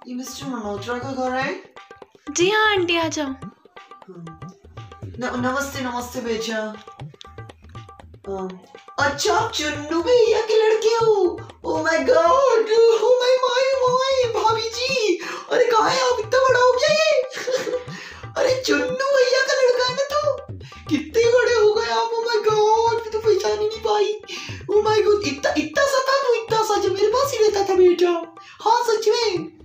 ये मिस्टर मल्होत्रा का घर है? जी हाँ आंटी, आ जाओ। नमस्ते नमस्ते बेचा। अच्छा आप चुन्नू भैया के लड़के हो? Oh my God, oh my भाभी जी, अरे कहाँ है आप? इतना बड़ा हो गया ये। अरे चुन्नू भैया का लड़का है ना तू? कितने बड़े हो गए आप? ओह माय गॉड, मैं तो पहचान ही नहीं पाई। ओह माय गॉड, इतना सा था तू, इतना सा जो मेरे पास ही रहता था बेटा। हाँ सच में।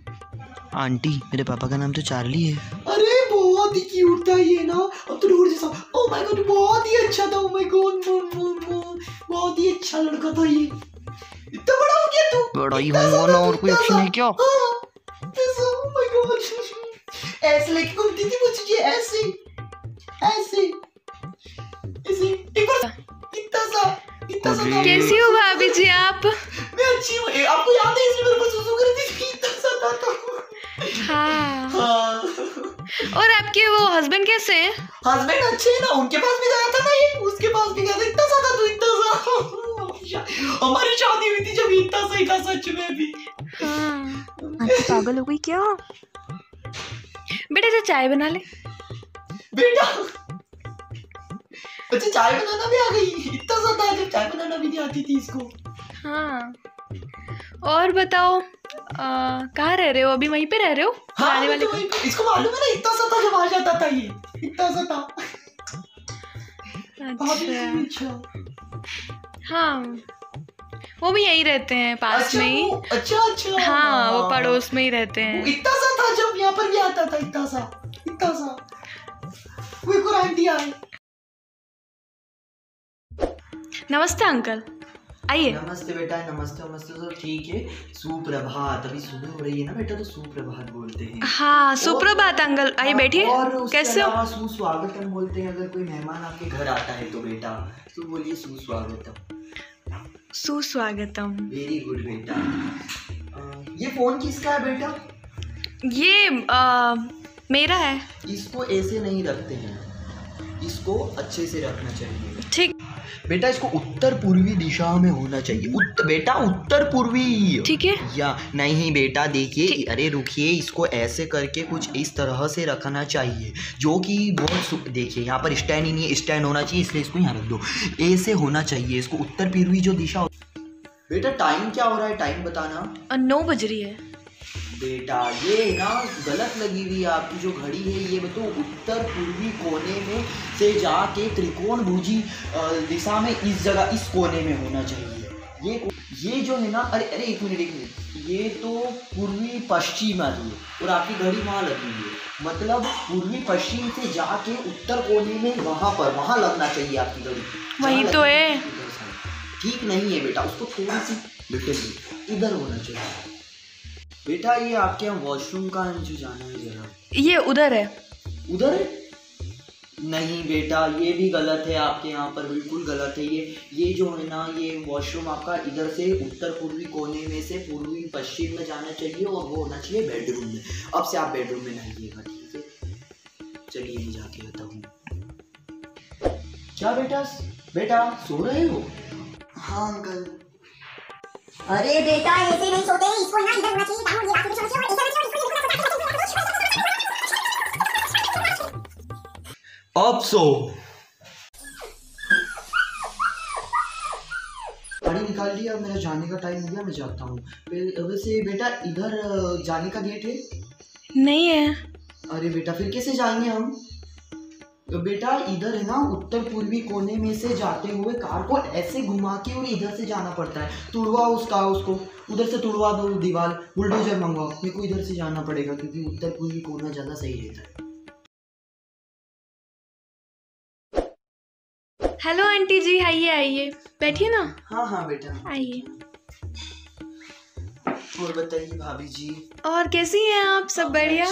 आंटी मेरे पापा का नाम तो चार्ली है। अरे बहुत ही क्यूट था ये ना, अब तो ढूंढ जैसा। ओह माय गॉड, बहुत ही अच्छा था। ओह माय गॉड, बहुत ही अच्छा लड़का था ये। इतना बड़ा हो गया तू? बड़ा ही होगा ना, और कोई ऑप्शन है क्या? ओह माय गॉड, ऐसे लेके घूमती थी मुझे, ऐसे ऐसे ऐसे। एक बार इतना सा था। कैसी हो भाभी जी आप? मैं अच्छी हूँ। आपको याद है इसलिए मेरे को सुसु कर रही थी, इतना सा था तो। हाँ। और आपके वो हस्बैंड कैसे हैं? हस्बैंड अच्छे हैं ना, उनके पास भी गया था ना ये, उसके पास भी गया था। इतना सा था तू, इतना सा। हमारी शादी हुई थी जब इतना सा ही था सच में भी। हाँ। आंटी पागल हो गई क्या? बेटा तो चाय बना ले। बेटा अच्छा चाय बनाना भी आ गई? इतना सा था जब चाय बनाना भी नहीं आती थी इसको। हाँ। और बताओ कहाँ रह रहे हो अभी? वहीं पे रह रहे हो? हाँ, आने वाले तो इसको मालूम है ना, इतना सा था जब आ जाता था ये, इतना सा था। अच्छा। हाँ वो भी यहीं रहते हैं पास अच्छा, में ही। अच्छा हाँ वो पड़ोस में ही रहते हैं। इतना सा था जब यहाँ पर भी आता था, इतना सा कोई आंटी आई। नमस्ते अंकल, आइए। नमस्ते बेटा, नमस्ते नमस्ते। तो ठीक है, सुप्रभात। अभी सुबह हो रही है ना बेटा, तो सुप्रभात बोलते हैं। हाँ सुप्रभात अंकल, आइए बैठिए। कैसे हो? सुस्वागतम बोलते हैं अगर कोई मेहमान आपके घर आता है तो बेटा, तो बोलिए सुस्वागतम। सुस्वागतम। वेरी गुड बेटा। ये फोन किसका है बेटा? ये मेरा है। इसको ऐसे नहीं रखते हैं, इसको अच्छे से रखना चाहिए। ठीक बेटा, इसको उत्तर पूर्वी दिशा में होना चाहिए। बेटा उत्तर पूर्वी, ठीक है। या नहीं बेटा देखिए, अरे रुकिए, इसको ऐसे करके कुछ इस तरह से रखना चाहिए जो कि बहुत देखिए यहाँ पर स्टैंड ही नहीं है, स्टैंड होना चाहिए, इसलिए इसको यहाँ रख दो। ऐसे होना चाहिए इसको, उत्तर पूर्वी जो दिशा। बेटा टाइम क्या हो रहा है, टाइम बताना। 9 बज रही है। बेटा ये ना गलत लगी हुई है आपकी जो घड़ी है, ये बताओ उत्तर पूर्वी कोने में से जाके त्रिकोणभुजी दिशा में इस जगह, इस कोने में होना चाहिए। ये जो है ना, अरे एक मिनट, ये तो पूर्वी पश्चिम आ रही है और आपकी घड़ी वहाँ लगी हुई है, मतलब पूर्वी पश्चिम से जाके उत्तर कोने में वहाँ लगना चाहिए आपकी घड़ी। वही तो है। ठीक नहीं है बेटा, उसको थोड़ी सी इधर होना चाहिए। बेटा ये आपके यहाँ वॉशरूम का जो जाना है जरा, ये उधर है। उधर है? नहीं बेटा ये भी गलत है, आपके यहाँ पर बिल्कुल गलत है। ये जो है ना, ये वॉशरूम आपका इधर से उत्तर पूर्वी कोने में से पूर्वी पश्चिम में जाना चाहिए और वो होना चाहिए बेडरूम में। अब से आप बेडरूम में नहाइएगा, ठीक है? चलिए मैं जाके आता हूँ। क्या बेटा सो रहे हो? हाँ अंकल। अरे बेटा ऐसे नहीं सोते, इसको ना इधर होना चाहिए, दाहिने हाथ से सोना अब सो। गाड़ी निकाल लिया, मेरा जाने का टाइम हो गया, मैं जाता हूँ। वैसे बेटा इधर जाने का गेट है? नहीं है। अरे बेटा फिर कैसे जाएंगे हम? बेटा इधर है ना, उत्तर पूर्वी कोने में से जाते हुए कार को ऐसे घुमा के और इधर से जाना पड़ता है। तुड़वा उसको उधर से तुड़वा दो दीवार, बुलडोजर मंगवाओ। मेरे को इधर से जाना पड़ेगा क्योंकि उत्तर पूर्वी कोना ज़्यादा सही रहता है। हेलो आंटी जी, आइए बैठिए ना। हाँ बेटा आइए। और बताइए भाभी जी। और कैसी हैं आप? सब बढ़िया?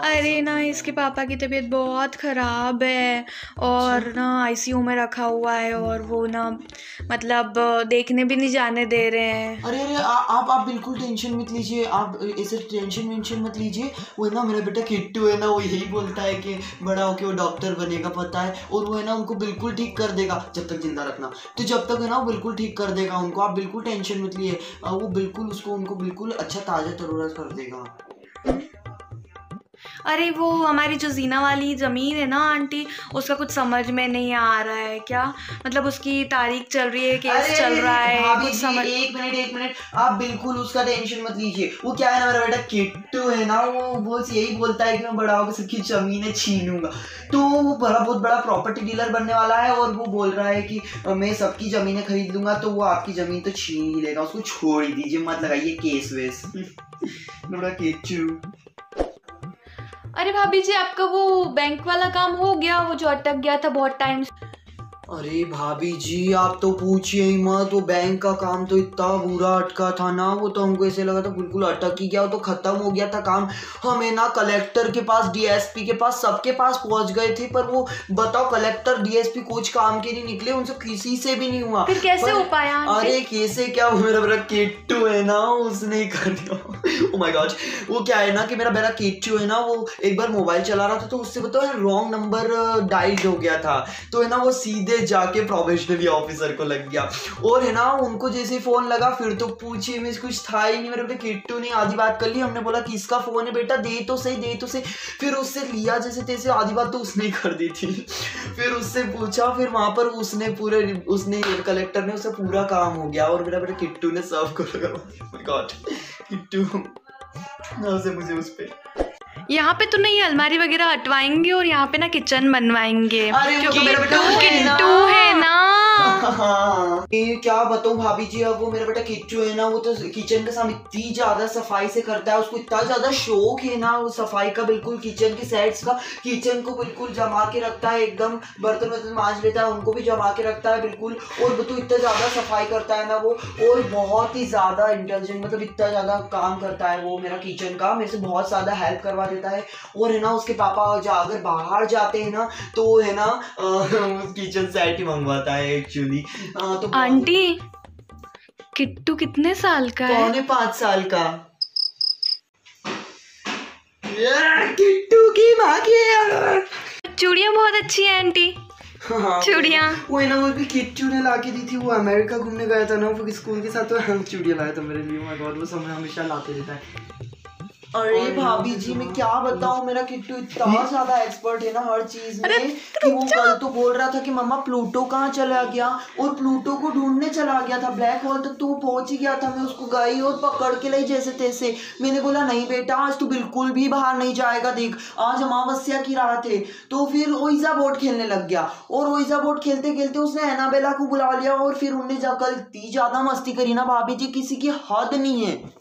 अरे ना इसके पापा की तबीयत बहुत ख़राब है और ना आईसीयू में रखा हुआ है और वो ना मतलब देखने भी नहीं जाने दे रहे हैं। अरे आप बिल्कुल टेंशन मत लीजिए, आप ऐसे टेंशन मत लीजिए। वो है ना मेरा बेटा किट्टू है ना, वो यही बोलता है कि बड़ा होके वो डॉक्टर बनेगा, पता है, और वो है ना उनको बिल्कुल ठीक कर देगा जब तक जिंदा रखना। तो जब तक है ना वो बिल्कुल ठीक कर देगा उनको, आप बिल्कुल टेंशन मत लिए। वो बिल्कुल उनको बिल्कुल अच्छा ताज़ा तरोड़ा कर देगा। अरे वो हमारी जो जीना वाली ज़मीन है ना आंटी, उसका कुछ समझ में नहीं आ रहा है। क्या मतलब उसकी तारीख चल रही है, केस चल रहा है, भाभी कुछ जी, समझ। एक मिनट आप बिल्कुल उसका टेंशन मत लीजिए। वो क्या है ना, मेरा बेटा किट्टू है ना, वो बस यही बोलता है कि मैं बड़ा होकर सबकी जमीनें छीनूंगा। तो वो बहुत बड़ा प्रॉपर्टी डीलर बनने वाला है और वो बोल रहा है कि मैं सबकी जमीनें खरीद लूंगा, तो वो आपकी जमीन तो छीन ही लेगा। उसको छोड़ ही दीजिए, मत लगाइए केस वेस। बड़ा किट्टू। अरे भाभी जी, आपका वो बैंक वाला काम हो गया, वो जो अटक गया था बहुत टाइम से? अरे भाभी जी, आप तो पूछिए ही मत। वो बैंक का काम तो इतना बुरा अटका था ना, वो तो हमको ऐसे लगा था बिल्कुल अटक ही गया। वो तो खत्म हो गया था काम। हमें ना कलेक्टर के पास, डीएसपी के पास, सबके पास पहुंच गए थे, पर वो बताओ कलेक्टर डीएसपी कुछ काम के नहीं निकले, उनसे किसी से भी नहीं हुआ। फिर कैसे हो पाया आंटी? अरे कैसे क्या, वो मेरा बड़ा किट्टू है ना, उसने ही कर दिया। Oh my God. वो क्या है ना कि मेरा बड़ा किट्टू है ना, वो एक बार मोबाइल चला रहा था तो उससे बताओ रॉन्ग नंबर डायल हो गया था। तो है ना वो सीधे जाके प्रोबेशनरी ऑफिसर को लग गया। और है ना उनको जैसे फोन लगा, फिर तो पूछिए में कुछ था ही नहीं। मेरे बेटे किट्टू ने आधी बात कर ली। हमने बोला किसका फोन है बेटा, दे तो सही। फिर उससे लिया जैसे तैसे, आधी बात तो उसने ही कर दी थी। फिर उससे पूछा, फिर वहां पर उसने कलेक्टर ने उससे पूरा काम हो गया और मेरा बेटा किट्टू ने सर्व को लगा। गॉड किट्टू से मुझे उस पे यहाँ पे तो नहीं अलमारी वगैरह हटवाएंगे और यहाँ पे ना किचन बनवाएंगे, अरे वो क्योंकि मेरा बेटा किट्टू है ना। हाँ, ये क्या बताऊं भाभी जी। अब वो मेरा बेटा किट्टू है ना, वो तो किचन के सामने इतनी ज्यादा सफाई से करता है, उसको इतना ज्यादा शौक है ना वो सफाई का, बिल्कुल किचन के सेट्स का, किचन को बिल्कुल जमा के रखता है एकदम। बर्तन मांज लेता है, उनको भी जमा के रखता है बिल्कुल। और वो तो इतना ज्यादा सफाई करता है ना वो, और बहुत ही ज्यादा इंटेलिजेंट, मतलब इतना ज्यादा काम करता है वो मेरा किचन का, मेरे से बहुत ज्यादा हेल्प करवा देता है। और है ना उसके पापा अगर बाहर जाते हैं ना तो है ना किचन सेट ही मंगवाता है एक्चुअली। तो आंटी किट्टू कितने साल का है? 4.5 साल का। किट्टू की माँ की चूड़ियाँ बहुत अच्छी है आंटी। हाँ, चूड़ियाँ वो है ना वो भी किट्टू ने ला के दी थी। वो अमेरिका घूमने गया था ना वो स्कूल के साथ, तो हम चूड़ियाँ लाया था मेरे लिए। माय गॉड, वो समय हमेशा लाते रहता है। अरे भाभी जी, मैं क्या बताऊं, मेरा किट्टू इतना ज्यादा एक्सपर्ट है ना हर चीज में कि वो कल तो बोल रहा था कि मम्मा प्लूटो कहाँ चला गया, और प्लूटो को ढूंढने चला गया था। ब्लैक होल तक तो वो पहुंच ही गया था। मैं उसको गई और पकड़ के लाई जैसे तैसे। मैंने बोला नहीं बेटा, आज तू बिल्कुल भी बाहर नहीं जाएगा, देख आज अमावस्या की रात है। तो फिर ओइजा बोर्ड खेलने लग गया, और ओइजा बोर्ड खेलते खेलते उसने एनाबेला को बुला लिया, और फिर उनने कल इतनी ज्यादा मस्ती करी ना भाभी जी, किसी की हद नहीं है।